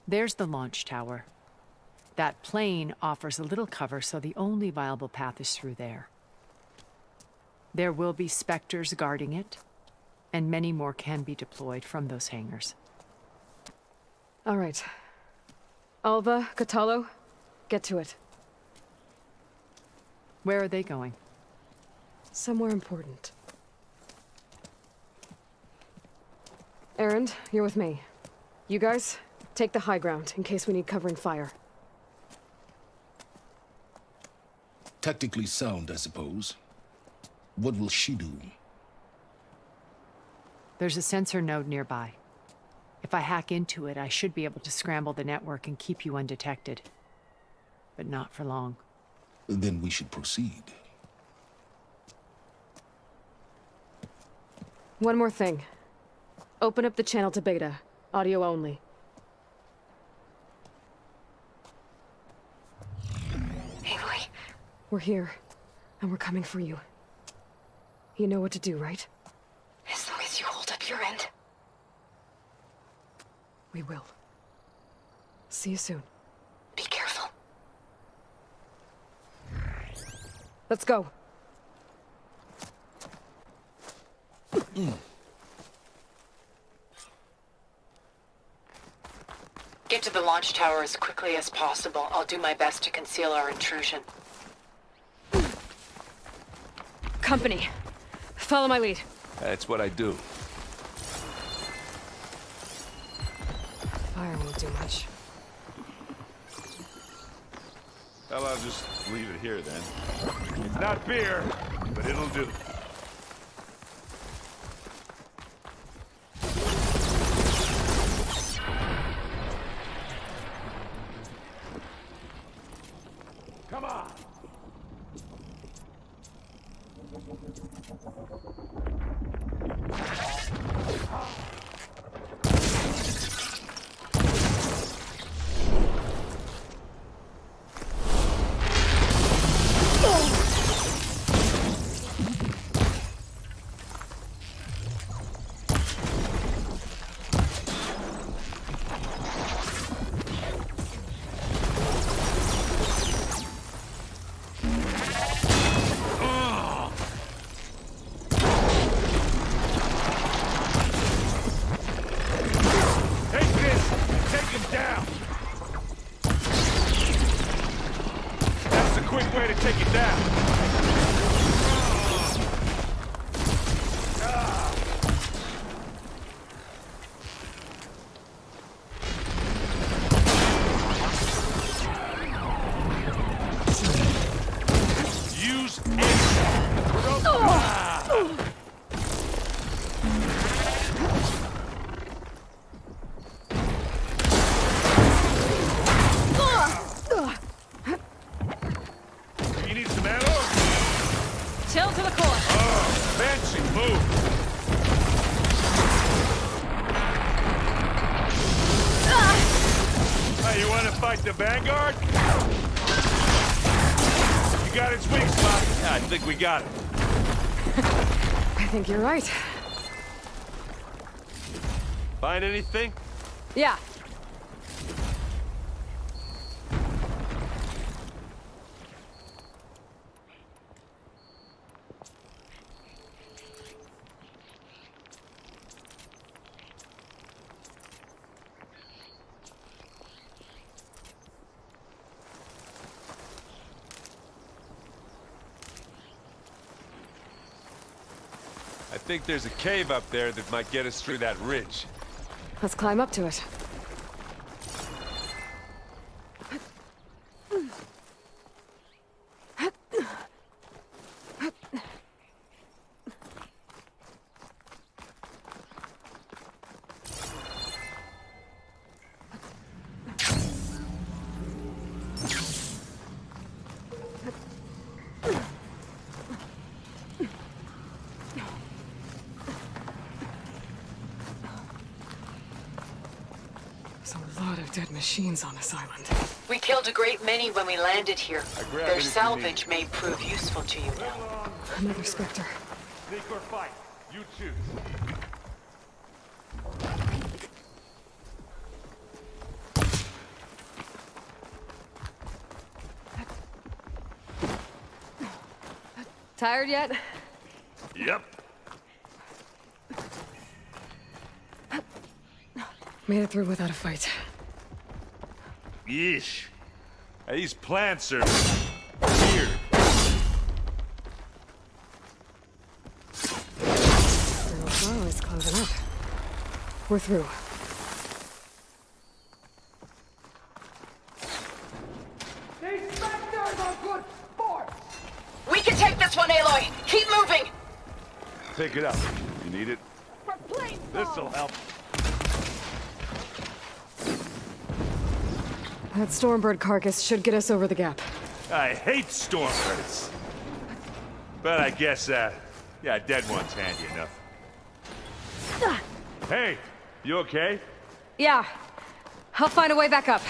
There's the launch tower. That plane offers a little cover, so the only viable path is through there. There will be specters guarding it, and many more can be deployed from those hangars. All right. Alva, Catalo, get to it. Where are they going? Somewhere important. Erend, you're with me. You guys, take the high ground in case we need covering fire. Tactically sound, I suppose. What will she do? There's a sensor node nearby. If I hack into it, I should be able to scramble the network and keep you undetected. But not for long. Then we should proceed. One more thing. Open up the channel to Beta. Audio only. Aloy. We're here, and we're coming for you. You know what to do, right? As long as you hold up your end. We will. See you soon. Be careful. Let's go. Get to the launch tower as quickly as possible. I'll do my best to conceal our intrusion. Company. Follow my lead. That's what I do. Fire won't do much. Well, I'll just leave it here then. It's not beer, but it'll do. Come on! The Vanguard? You got its weak spot. Yeah, I think we got it. I think you're right. Find anything? Yeah. I think there's a cave up there that might get us through that ridge. Let's climb up to it. Dead machines on this island. We killed a great many when we landed here. grabbed Their it if you salvage may prove useful to you now. Another Spectre. Sneak or fight, you choose. Tired yet? Yep. Made it through without a fight. Yeesh. These plants are weird. Colonel Varl is closing up. We're through. These Spectres are good sport! We can take this one, Aloy! Keep moving! Pick it up. You need it? This'll help. That Stormbird carcass should get us over the gap. I hate stormbirds. But I guess, yeah, dead one's handy enough. Hey, you okay? Yeah. I'll find a way back up.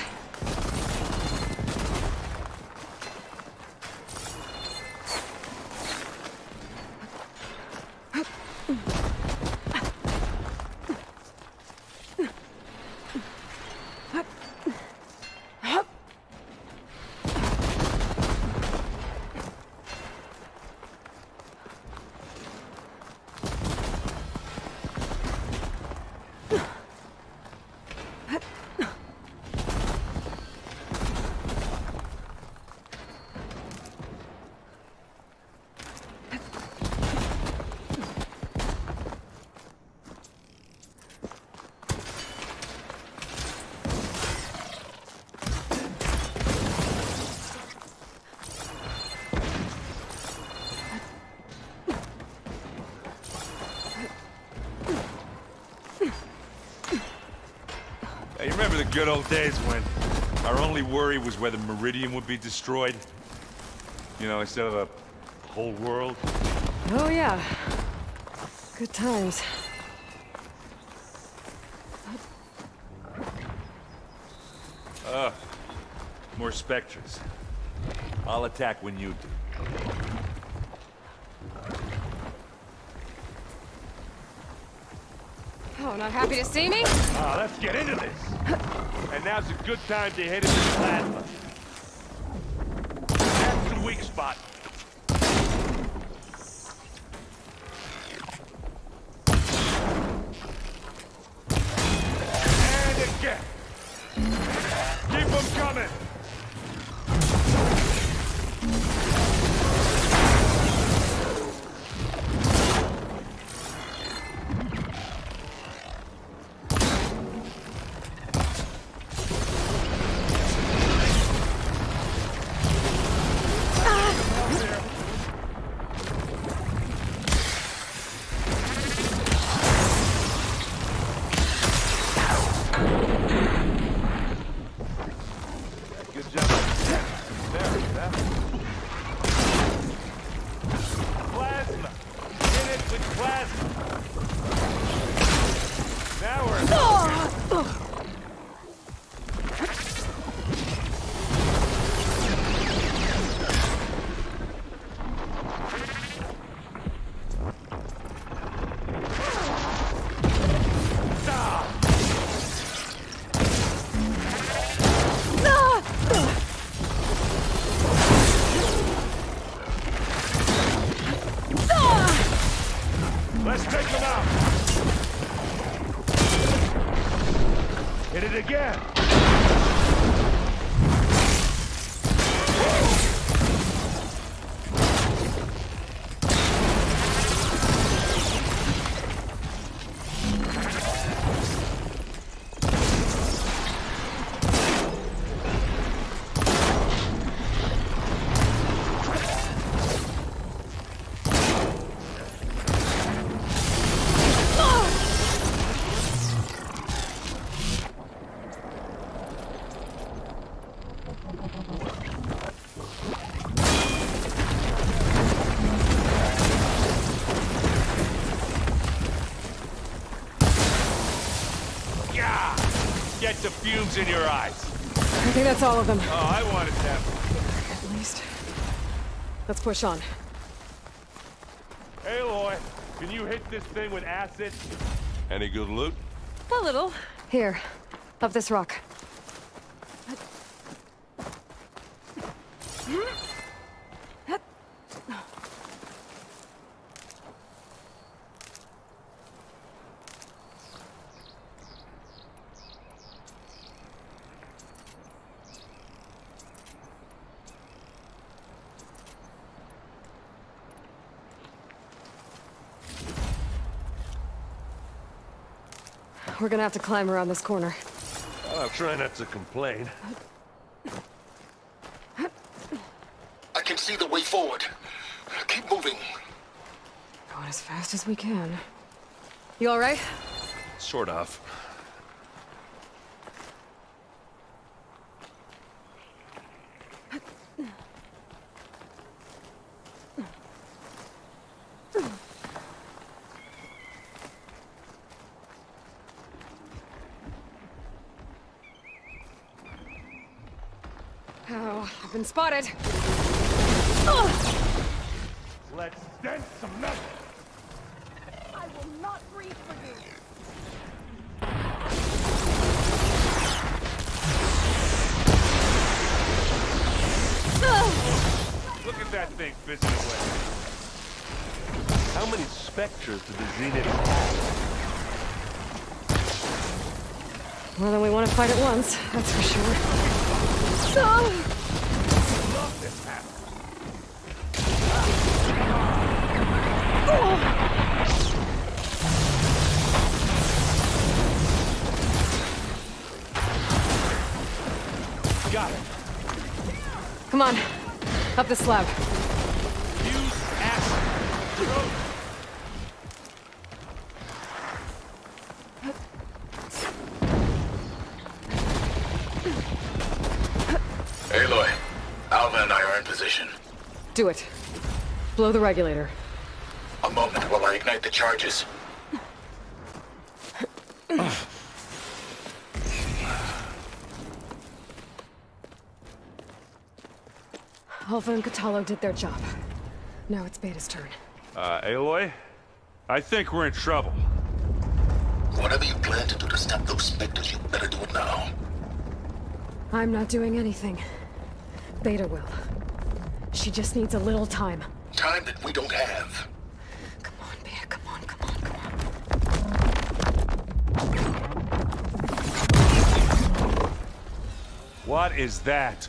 You remember the good old days when our only worry was whether Meridian would be destroyed? You know, instead of the whole world? Oh yeah. Good times. More Spectres. I'll attack when you do. Oh, not happy to see me? Let's get into this. And now's a good time to hit it with plasma. That's the weak spot. And again. Keep them coming. Let's take them out! Hit it again! get the fumes in your eyes. I think that's all of them. Oh, I wanted that. At least. Let's push on. Aloy, can you hit this thing with acid? Any good loot? A little. Here, up this rock. We're gonna have to climb around this corner. I'll try not to complain. I can see the way forward. Keep moving. Going as fast as we can. You all right? Sort of. Oh, I've been spotted. Let's dent some metal. I will not breathe for you. Look at that thing fizzing away. How many specters do the Zenith have? More than we want to fight at once, that's for sure. Love this map. Got it. Come on, up the slab. Use acid. Aloy, Alva and I are in position. Do it. Blow the regulator. A moment while I ignite the charges. Alpha and Catalo did their job. Now it's Beta's turn. Aloy? I think we're in trouble. Whatever you plan to do to stop those specters, you better do it now. I'm not doing anything. Beta will. She just needs a little time. Time that we don't have. Come on, Beta, come on, come on, come on. What is that?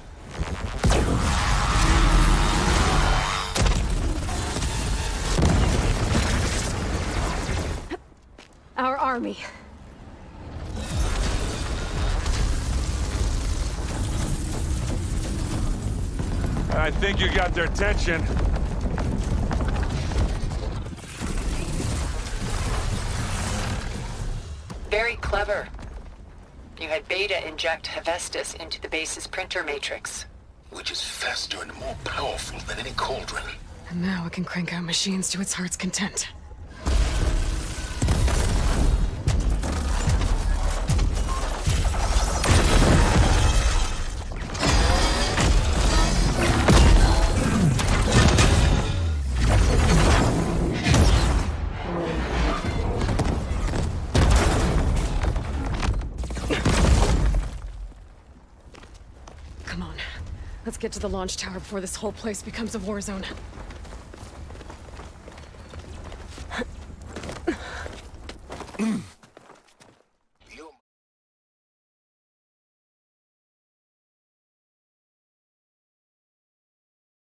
Our army. I think you got their attention. Very clever. You had Beta inject Hephaestus into the base's printer matrix. Which is faster and more powerful than any cauldron. And now it can crank out machines to its heart's content. Let's get to the launch tower before this whole place becomes a war zone.